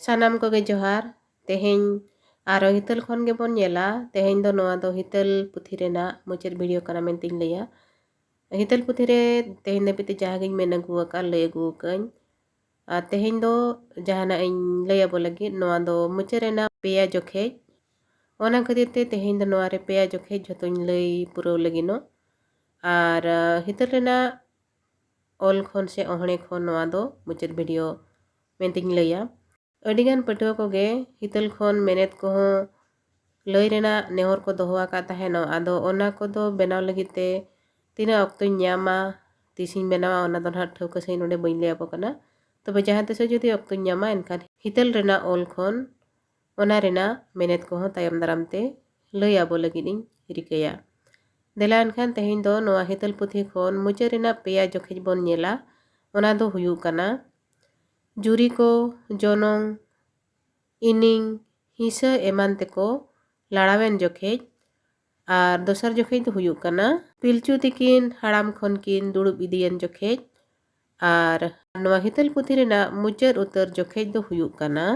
Sanam koge johar teheny aro hitel khon ge bon nyela teheny do noa do hitel puthi rena muchet video kana menting leya hitel puthi re teheny de piti jahagin mena gua ka lay gu kany teheny do jahana ing leya bo lagi noa do muchet rena peya jokhe ona khatir te teheny do noa re peya jokhe jotony lay puraw lagi no ar hitel rena ol khon se ohne khon noa do muchet video menting leya Adigan patua koge hitel khon menet ko lay rena nehor ko doho aka taheno ado ona ko do benaw lagi te tina okto nyama tising benawa ona do hat thauka sei node bain le apo kana tobe jahan te jodi okto nyama enkan hitel rena ol khon ona rena menet ko tayam daram te lay abo lagi ning rikaya delan khan tehin do noa hitel puthi khon muche rena peya jokhej bon nyela ona do huyu kana juri ko jonong ining hisa eman teko larawen jokhe ar dosar jokhe do huyuk kana pilchu tikin haram khon kin durub idiyen jokhe ar noa hitel puthi rena muchar utar jokhe do huyuk kana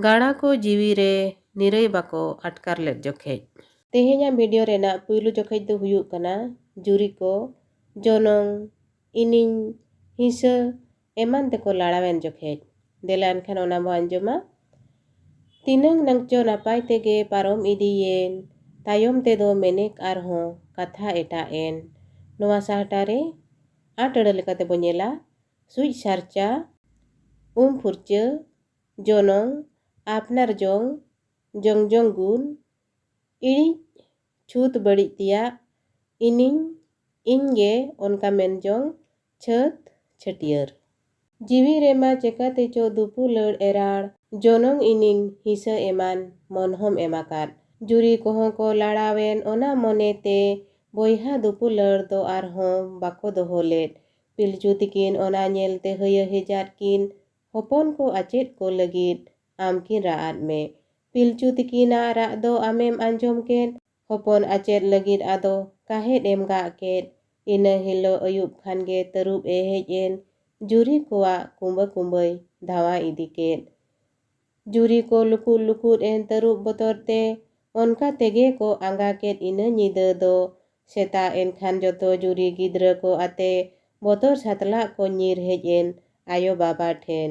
gada ko jiwi re nirai bako atkar led jokhe tehenya video rena puilu jokhe do huyuk kana juri ko jonong ining hisa eman teko larawen jokhe delan khan ona bo anjoma Tinang nangcho napai tege parom idiyen tayom tedo menek arho katha eta en noa sahtare atara lekate bonyela suj sarcha furcha jonong apnar jong gun iri chut badi tia ining inge onka menjong chat chatier jiwi rema cekate cho dupu lad erar jonong ining hisa eman monhom emakat juri kohon ko larawen ona monete boyha dupu lad do arhon bako doho led pilchu tikin ona nyelte haya hejat kin hopon ko achet ko lagit amkin raat me pilchu tikina ra do amem anjom ken hopon achet lagit ado kahet em ga ket ina hilo ayub khan ge tarub e hejen juri koa kumbai dhawa idiket juri ko lukut en tarub botor te onka tege ko angga ket ina nyida do seta en khan joto juri gidra ko ate botor satla ko nyir hejen ayo baba then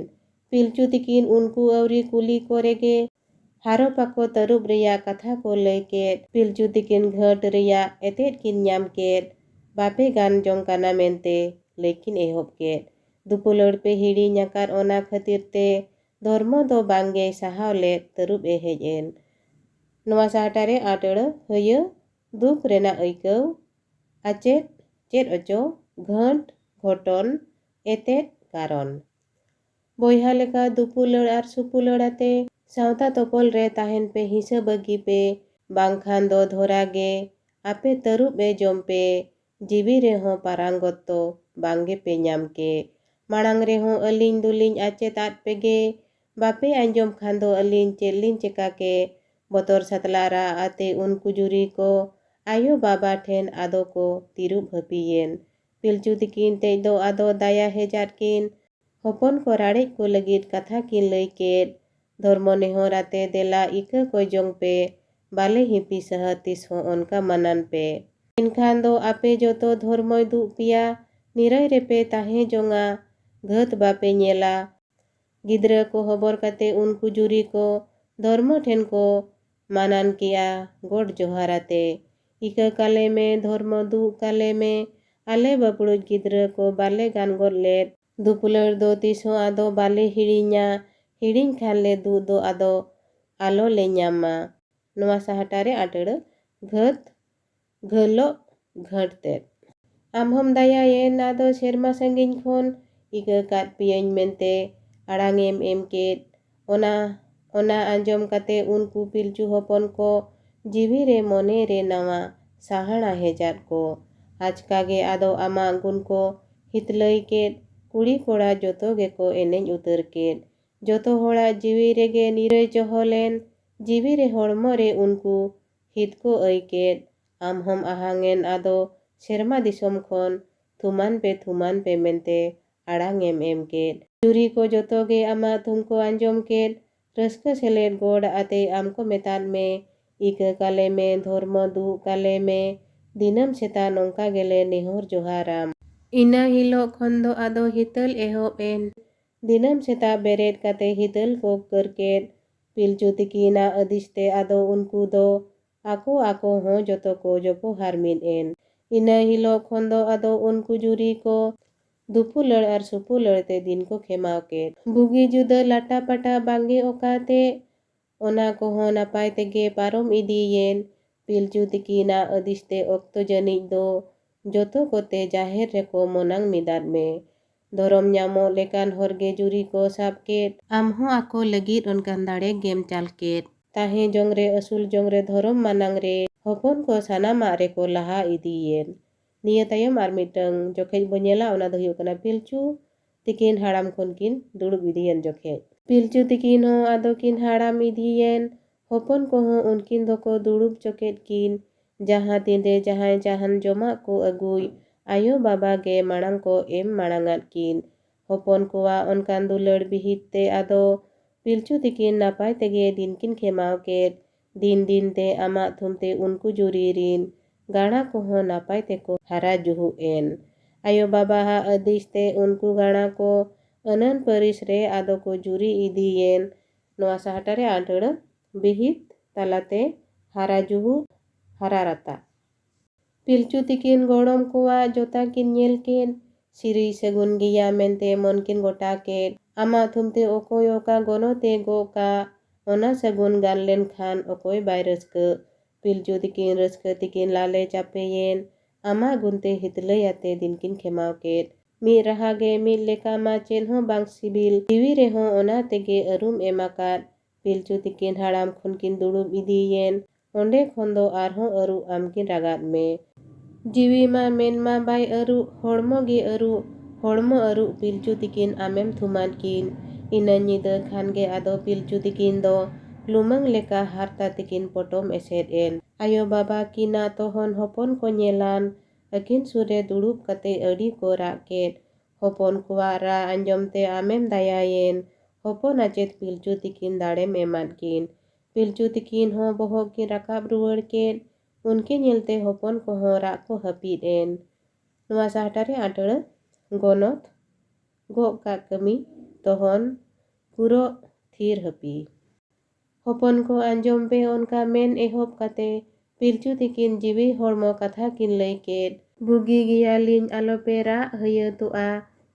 pilchu tikin unku auri kuli korege haro pako tarub reya katha ko lay ket pilchu tikin ghat reya etet kin nyam ket bape gan jong kana mente lekin ehob ket dupulor pe hiri nyakar ona khatir te dormo do bangge sahaw led tarub e hejen noa sahtare atara haya duk rena aikaw achet chet ocho ghat ghoton etet karon boyha leka dupulor ar supulor ate sawta topol re tahen pe hisa bagi pe bangkhan do dhora ge ape tarub e jompe jiwi reho parangotto bangge pe nyam ke marang reho alin dulin achet at pege bape anjom khan do alin chelin cekake botor satlara ate unku juri ko ayo baba then ado ko tirub hapiyen pilchu tikin te do ado daya hejat kin hopon ko rarej ko lagit katha kin lay ket ধর্ম নেহরাতে দেলা ইকা কয়জং pay বালে hippie Saha তিস হো অনকা মানান pay ইনখান দো আপে যত ধর্ময় দু পিয়া নিরাই রেপে তাহে জঙ্গা ঘত বাপে নেলা গিদ্রা কো হবর কাতে উনকু জুরি কো ধর্ম ঠেন কো মানান কিয়া গোড জোহারাতে ইকা কালে মে ধর্ম দু কালে মে আলে বাপুড়ুজ গিদ্রা কো বালে গান গরলেট দুপুলার দো তিস হো আদো বালে হিড়িña हिडिंग खान ले दू दो आदो आलो ले ᱧᱟᱢᱟ ᱱᱚᱣᱟ ᱥᱟᱦᱴᱟᱨᱮ ᱟᱴᱲᱟ ᱜᱷᱟᱹᱛ ᱜᱷᱟᱹᱞᱚ ᱜᱷᱟᱹᱴᱛᱮᱫ ᱟᱢᱦᱚᱢ ᱫᱟᱭᱟᱭᱮᱱ ᱟᱫᱚ ᱥᱮᱨᱢᱟ ᱥᱟᱺᱜᱤᱧ ᱠᱷᱚᱱ ᱤᱠᱟᱹ ᱠᱟᱫ ᱯᱤᱭᱟᱹᱧ ᱢᱮᱱᱛᱮ ᱟᱲᱟᱝᱮᱢ ᱮᱢ ᱠᱮᱫ ᱚᱱᱟ ᱟᱸᱡᱚᱢ ᱠᱟᱛᱮ ᱩᱱᱠᱩ ᱯᱤᱞᱪᱩ ᱦᱚᱯᱚᱱ ko ᱡᱤᱣᱤ ᱨᱮ ᱢᱚᱱᱮ ᱨᱮ ᱱᱟᱣᱟ ᱥᱟᱦᱟᱲᱟ ᱦᱮᱡᱟᱫ ᱠᱚ ᱟᱪᱠᱟᱜᱮ ᱟᱫᱚ ᱟᱢᱟᱜ ᱜᱩᱱ ᱠᱚ ᱦᱤᱛᱞᱟᱹᱭ ᱠᱮᱫ ᱠᱩᱲᱤ ᱠᱚᱲᱟ ᱡᱚᱛᱚ ᱜᱮᱠᱚ ᱮᱱᱮᱡ ᱩᱛᱟᱹᱨ ᱠᱮᱫ ᱡᱚᱛᱚ ᱦᱚᱲᱟᱜ ᱡᱤᱣᱤ ᱨᱮᱜᱮ ᱱᱤᱨᱟᱹᱭ ᱪᱚᱦᱚ ᱞᱮᱱ ᱡᱤᱣᱤ ᱨᱮ ᱦᱚᱲᱢᱚ ᱨᱮ ᱩᱱᱠᱩ ᱦᱤᱛ ᱠᱚ ᱟᱹᱭᱠᱮᱫ ᱟᱢᱦᱚᱢ ᱟᱦᱟᱝᱮᱱ ᱟᱫᱚ ᱥᱮᱨᱢᱟ ᱫᱤᱥᱚᱢ ᱠᱷᱚᱱ ᱛᱷᱩᱢᱟᱱ ᱯᱮ ᱢᱮᱱᱛᱮ ᱟᱲᱟᱝᱮᱢ ᱮᱢ ᱠᱮᱫ ᱡᱩᱨᱤ ᱠᱚ ᱡᱚᱛᱚ ᱜᱮ ᱟᱢᱟᱜ ᱛᱷᱩᱢ ᱠᱚ ᱟᱸᱡᱚᱢ ᱠᱮᱫ रस्का सेलेद गोड़ आते आमको मेताद में इका काले में धर्म दु काले में दिनम सेता नौका गेले नेहर जोहाराम इना हिलो खंदो आदो हितल एहोब एन दिनम सेता बेरेद काते हितल को करकेट पिलचू तिकीना अदिस्ते आदो उनको दो ako हो जोतो को जोपो हारमिन एन इना हिलो खंदो आदो उनको जुरी को दुपुलड़ और सुपुलड़ ते दिन को खेमाव केट बुगी जुदा लाटा पाटा बांगे ओकाते ओना को हो नापाय तेगे पारोम इदियेन पिलचू तिकीना अदिस्ते ओक्तो जनिज दो जोतो कोते जाहेर रेको मोनांग मिदाद में धोरम ᱧᱟᱢᱚᱜ लेकान हरगे जुरी को साब केट आमहो आको लगिद उनकान दाड़े गेम चाल केट ताहे जोंगरे असूल जोंगरे धोरम मानांग रे हपन को सानामा रे को लहा इदियेन निया तायम आर मिटंग जोखेज बनेला ओना दो हुयुग कना पिलचू तिकीन हाड़ाम खोन किन दुड़ुब इदियेन जोखेज पिलचू तिकीन हो आदो किन हाड़ाम इदियेन हपन को हो उनकिन दो को दुड़ुब चोकेट किन जहाँ तिंदे जहाँ जहान जमा को अगुई आयो बाबा गे माड़ांग को एम माड़ांगात किन हपन कोवा उनकान दुलड़ बिहित ते आदो पिलचू तिकीन नापाय तेगे दिन किन खेमाव केट दिन दिन ते आमा थुमते उनको जुरी रिन गाड़ा को हो नापाय ते को हारा जुहु एन आयो बाबा हा अदिस ते उनको गाड़ा को अनन परिस रे आदो को जुरी इदियेन नोआ साहटारे आंटड़ बिहित तालाते हारा जुहु हारा राता पिलचू तिकीन गोड़म कोवा जोता किन नेल केन सिरी सगुन गिया मेनते मन किन गोटा केट आमा थुमते ओकोय ओका गोनो ते गो का ओना सगुन गान लेन खान ओकोय बाय रस्क पिलचू तिकीन रस्क तिकीन लाले चापेयेन आमा गुनते हितलय आते दिन किन खेमाव केट मी रहा गे मी लेका मा चेन हो बांग सिबिल टीवी रे हो ओना तेगे अरुम एमाकात पिलचू तिकीन हाड़ाम खुन किन दुड़ुब इदियेन ओंडे खोंदो आरहों अरु आमकिन रागात में जीवी मा मेन मा बाय अरु हड़मो गे अरु पिलचू तिकीन आमेम थुमान किन इना निदा खान गे आदो पिलचू तिकीन दो लुमंग लेका हारता तिकीन पटोम एसेद एन आयो बाबा किना तोहन हपन को नेलान अकिन सुरे दुड़ुब कते अड़ी को राकेट हपन कुआ रा अंजमते आमेम दायायेन हपन आचेत पिलचू तिकीन दाड़ेम एमाद किन पिलचू तिकीन हो बोहग किन राकाब रुआड़ केट उनके नेलते हपन को हो राग को हपीद एन नोआ साहटारे आंटड़ गोनोत गो का कमी तोहन पुरो थीर हपी हपन को आंजम पे उनका मेन एहोब काते पिलचू तिकीन जीवी हड़मो कथा किन लई केट बुगी गिया लिन आलोपे रा हय तुआ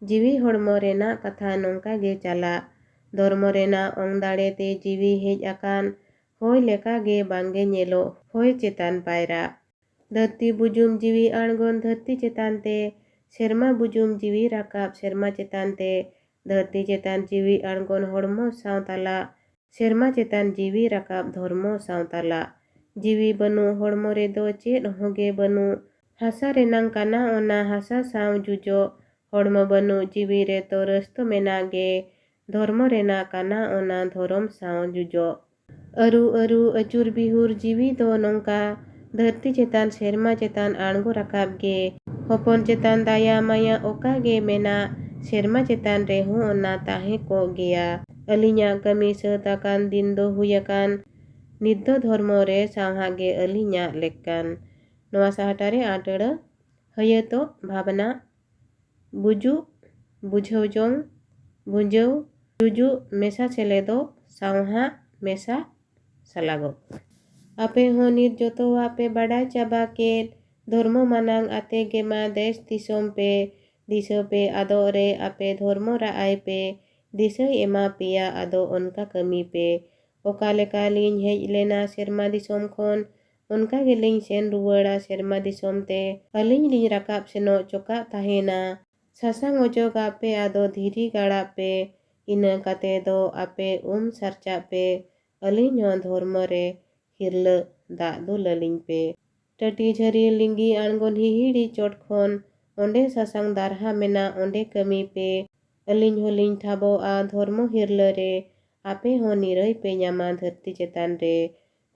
जीवी हड़मो रेना कथा नोंका गे चाला धर्म रेना ओंग दाड़े ते जीवी हेज आकान होय लेका गे बांगे नेलो होय चेतान पायरा धरती बुजुम जीवी आणगोन धरती चेतान ते सेरमा बुजुम जीवी राकाब सेरमा चेतान ते धरती चेतान जीवी आणगोन हड़मो सावताला सेरमा चेतान जीवी राकाब धर्मो सावताला जीवी बनु हड़मो रे दो चेद होगे बनु हासा रेनांग काना ओना हासा साव जुजो हड़मो बनु जीवी रे तो रस्तो मेना गे धर्म रेना काना ओना धरम साव जुजो अरु अरु अचुर बिहुर जीवी दो नौका धरती चेतान सेरमा चेतान आणगो राकाब गे हपन चेतान दाया माया ओका गे मेना सेरमा चेतान रेहो ओना ताहे को गेया अलिया कमी सताकान दिन दो हुयाकान निद्दो धर्मो रे सावहा गे अलिया लेकान नोआ साहटारे आंटड़ हयतो भावना बुजु बुझौ जोंग बुंजौ जुजु मेसा सेलेदो सावहा मेसा सालागो आपे हो नित जोतो आपे बाडाय चाबा केट धर्मो मानांग आते गेमा देश दिसोम पे दिसो पे आदो रे आपे धर्मो रा आय पे दिसो एमा पिया आदो उनका कमी पे ओका लेका लिंग हेज लेना सेरमा दिसोम खोन उनका गेलिंग सेन रुवाड़ा सेरमा दिसोम ते अलिंग लिंग राकाब सेनो चोका ताहेना सासांग ओजोग आपे आदो धीरी गाड़ा पे इना काते दो आपे सरचा पे अलिंग हो धर्म रे हिरल दाग दो ललिंग पे टटी झरी लिंगी आणगोन हिहिड़ी चोट खोन ओंडे सासांग दारहा मेना ओंडे कमी पे अलिंग होलिंग ठाबो आ धर्मो हिरल रे आपे हो निरई पे ᱧᱟᱢᱟ धरती चेतान रे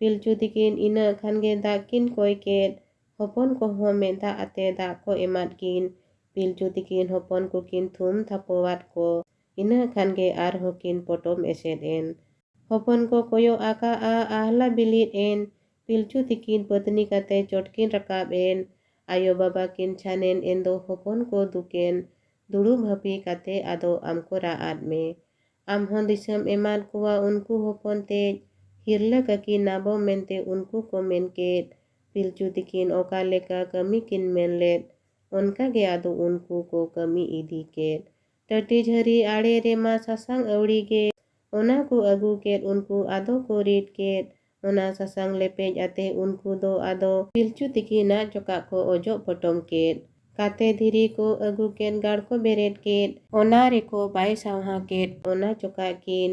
पिलचू तिकीन इना खान गे दाग किन कोय केट हपन को हो मेदा आते दाग को एमाद किन पिलचू तिकीन हपन को किन थुम थापोवात को इना खान गे आर हो किन पटोम एसेद N hopon ko koyo aka a ahla bilit en Pilchu tikin putni kate chotkin rakab en ayo baba kin chanen endo hopon ko duken duduk hapi kate ado amko raat me am hon disem eman kuwa unku hopon te hirla kaki nabo mente unku ko menket Pilchu tikin oka leka kami kin menlet onka ge ado unku ko kami idi ket tati jhari ade rema sasang awdi ge ona ko agu ket unku ado ko rit ket ona sasang lepej ate unku do ado Pilchu tikina cokak ko ojok potom ket kate dhiri ko agu ket gar ko beret ket ona reko bai sawha ket ona cokak kin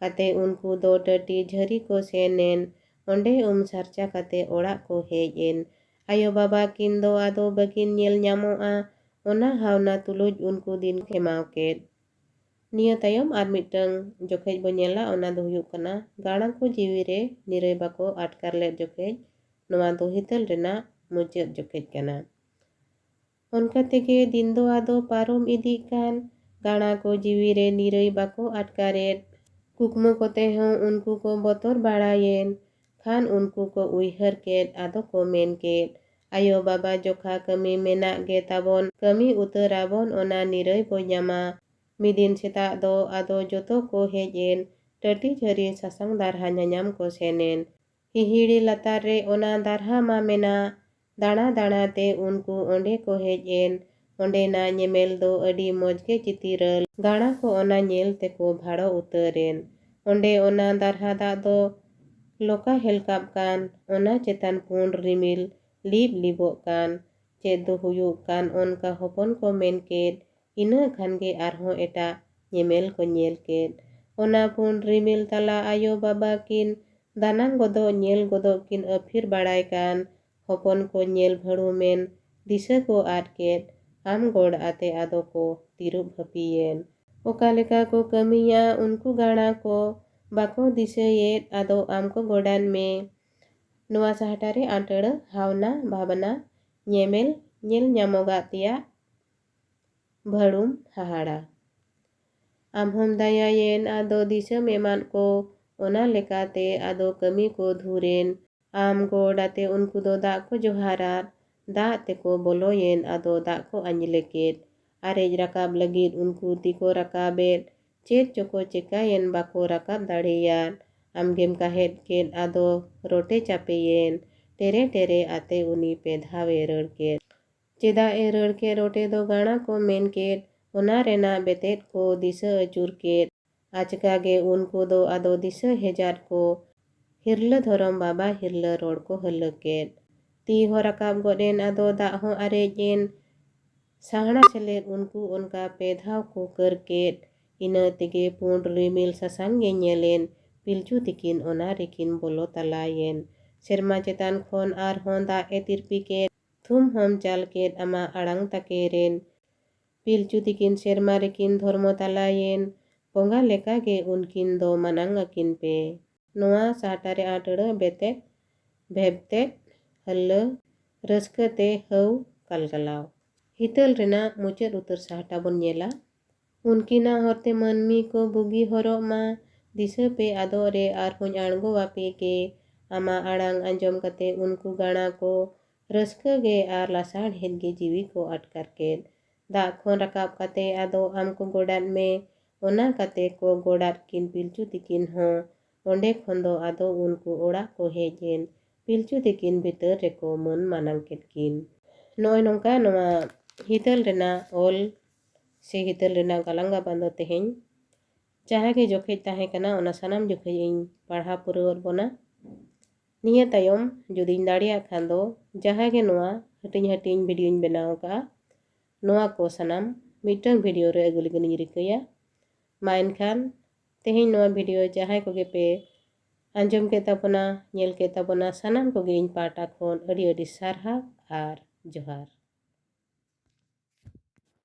kate unku do tati jhari ko senen onde sarcha kate orak ko hej en ayo baba kin do ado bakin nyel nyamoa ona hawna tuluj unku din kemau ket Nia tayom ar mitang jokej bonyela ona do huyuk kana garang ko jiwi re nirai bako atkar let jokej noa do hitel rena mujat jokej kana onka tege din do ado parom idi kan gana ko jiwi re nirai bako atkaret kukmu kote hon unku ko botor barayen khan unku ko uihar ket ado ko men ket ayo baba jokha kami menak ge tabon kami utarabon ona nirai bo nyama midin setak do ado joto ko hej en tati jhari sasang darha nyanyam ko senen hihiri latar re ona darha ma mena dana dana te unku onde ko hej en onde na nyemel do adi moj ge chitiral gana ko ona nyel te ko bhado utaren onde ona darha da do loka helkap kan ona chetan pun rimil lip libok kan ched do huyuk kan onka hopon ko men ket ina khan ge arhon eta nyemel ko nyel ket ona pun rimil tala ayo baba kin danang godo nyel godo kin aphir barai kan hopon ko nyel bharu men disa ko ad ket am god ate ado ko tirup hapiyen oka leka ko kamiya unku gana ko bako disayet ado amko godan me noa sahatare antara hawna bhabana nyemel nyel nyamoga tia bharum hahara amhom dayayen ado disam eman ko ona lekate ado kami ko dhuren am god ate unku do dak ko joharat dak teko boloyen ado dak ko anjleket arej rakab lagid unku tiko rakabet chet choko cekayen bako rakab dareyan amgem kahet ket ado rote chapeyen tere tere ate uni pedhawe rar ket cheda e rar ke rote do gana ko men ket ona rena betet ko disa achur ket achka ge unku do ado disa hejat ko hirla dhorom baba hirla rod ko hala ket ti ho rakab goden ado dak ho arej en sahana selet unku onka pedhaw ko kar ket ina tege pun rimil sasang ge nyelen Pilchu tikin ona rekin bolo talayen serma chetan khon ar hon dak e tirpi ket thum hom chal ket ama arang takeren Pilchu tikin serma rekin dhormo talayen ponga leka ge unkin do manang akin pe noa sahatare atara betet bhebtet halla raska te haw kalkalaw hitel rena muchat utar sahata bon nyela unkina horte manmi ko bugi horok ma disa pe ado re arhon aᱬgo wape ke ama arang anjom kate unku gana ko raska ge ar lasar het ge jiwi ko atkar ket dak khon rakab kate ado amko godat me ona kate ko godat kin Pilchu tikin ho onde khon do ado unku orak ko hej en Pilchu tikin bhitar reko man manang ket kin noy nongka noa hitel rena ol se hitel rena galanga bando teheny jaha ge jokej tahe kana ona sanam jokej ing parha purawar bona niya tayom judin dareya khan do jaha ge noa hatiny hatiny video ing benaw ka noa ko sanam mitang video re agu lagan ing rikaya ma enkhan teheny noa video jaha ko ge pe anjom ke tabona nyel ke tabona sanam ko ge ing pata khon adi adi sarha ar johar